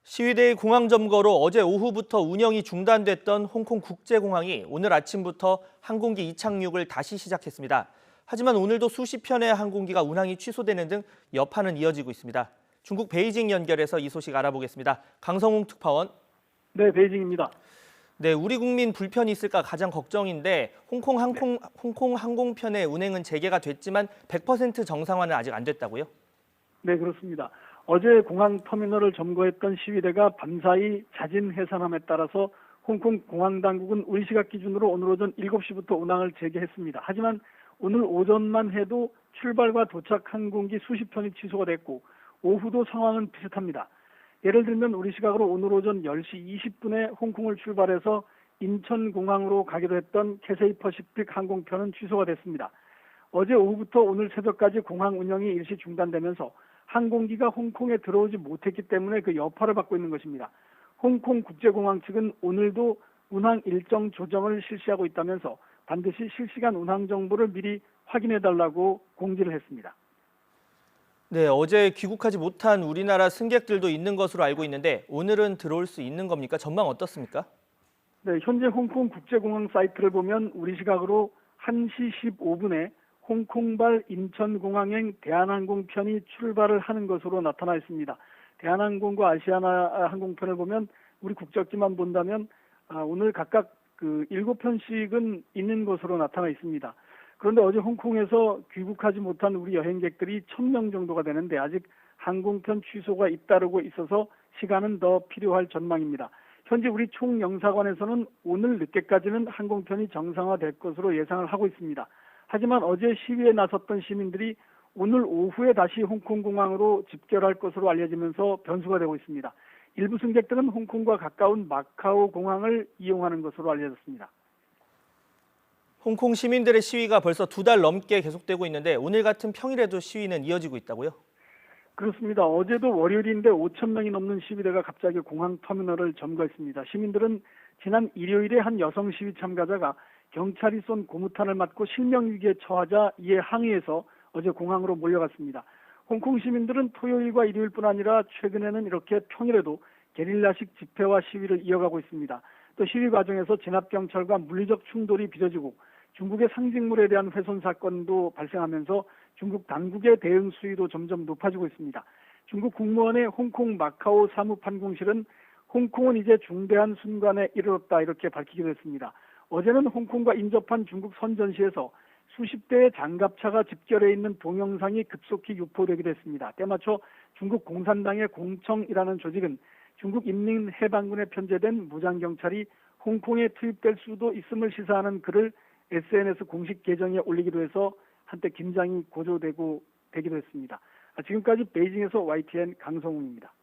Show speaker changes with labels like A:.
A: 시위대의 공항 점거로 어제 오후부터 운영이 중단됐던 홍콩 국제공항이 오늘 아침부터 항공기 이착륙을 다시 시작했습니다. 하지만 오늘도 수십 편의 항공기가 운항이 취소되는 등 여파는 이어지고 있습니다. 중국 베이징 연결해서 이 소식 알아보겠습니다. 강성웅 특파원.
B: 네, 베이징입니다.
A: 네, 우리 국민 불편이 있을까 가장 걱정인데 홍콩 항공편의 운행은 재개가 됐지만 100% 정상화는 아직 안 됐다고요?
B: 네, 그렇습니다. 어제 공항 터미널을 점거했던 시위대가 밤사이 자진 해산함에 따라서 홍콩 공항 당국은 우리 시각 기준으로 오늘 오전 7시부터 운항을 재개했습니다. 하지만 오늘 오전만 해도 출발과 도착 항공기 수십 편이 취소가 됐고 오후도 상황은 비슷합니다. 예를 들면 우리 시각으로 오늘 오전 10시 20분에 홍콩을 출발해서 인천공항으로 가기로 했던 캐세이 퍼시픽 항공편은 취소가 됐습니다. 어제 오후부터 오늘 새벽까지 공항 운영이 일시 중단되면서 항공기가 홍콩에 들어오지 못했기 때문에 그 여파를 받고 있는 것입니다. 홍콩 국제공항 측은 오늘도 운항 일정 조정을 실시하고 있다면서 반드시 실시간 운항 정보를 미리 확인해달라고 공지를 했습니다.
A: 네, 어제 귀국하지 못한 우리나라 승객들도 있는 것으로 알고 있는데 오늘은 들어올 수 있는 겁니까? 전망 어떻습니까?
B: 네, 현재 홍콩 국제공항 사이트를 보면 우리 시각으로 1시 15분에 홍콩발 인천공항행 대한항공편이 출발을 하는 것으로 나타나 있습니다. 대한항공과 아시아나 항공편을 보면 우리 국적지만 본다면 오늘 각각 7편씩은 있는 것으로 나타나 있습니다. 그런데 어제 홍콩에서 귀국하지 못한 우리 여행객들이 1,000명 정도가 되는데 아직 항공편 취소가 잇따르고 있어서 시간은 더 필요할 전망입니다. 현재 우리 총영사관에서는 오늘 늦게까지는 항공편이 정상화될 것으로 예상을 하고 있습니다. 하지만 어제 시위에 나섰던 시민들이 오늘 오후에 다시 홍콩공항으로 집결할 것으로 알려지면서 변수가 되고 있습니다. 일부 승객들은 홍콩과 가까운 마카오 공항을 이용하는 것으로 알려졌습니다.
A: 홍콩 시민들의 시위가 벌써 2달 넘게 계속되고 있는데 오늘 같은 평일에도 시위는 이어지고 있다고요?
B: 그렇습니다. 어제도 월요일인데 5천 명이 넘는 시위대가 갑자기 공항 터미널을 점거했습니다. 시민들은 지난 일요일에 한 여성 시위 참가자가 경찰이 쏜 고무탄을 맞고 실명위기에 처하자 이에 항의해서 어제 공항으로 몰려갔습니다. 홍콩 시민들은 토요일과 일요일뿐 아니라 최근에는 이렇게 평일에도 게릴라식 집회와 시위를 이어가고 있습니다. 또 시위 과정에서 진압경찰과 물리적 충돌이 빚어지고 중국의 상징물에 대한 훼손 사건도 발생하면서 중국 당국의 대응 수위도 점점 높아지고 있습니다. 중국 국무원의 홍콩 마카오 사무판공실은 홍콩은 이제 중대한 순간에 이르렀다 이렇게 밝히기도 했습니다. 어제는 홍콩과 인접한 중국 선전시에서 수십 대의 장갑차가 집결해 있는 동영상이 급속히 유포되기도 했습니다. 때마쳐 중국 공산당의 공청이라는 조직은 중국 인민해방군에 편제된 무장경찰이 홍콩에 투입될 수도 있음을 시사하는 글을 SNS 공식 계정에 올리기도 해서 한때 긴장이 고조되기도 했습니다. 지금까지 베이징에서 YTN 강성웅입니다.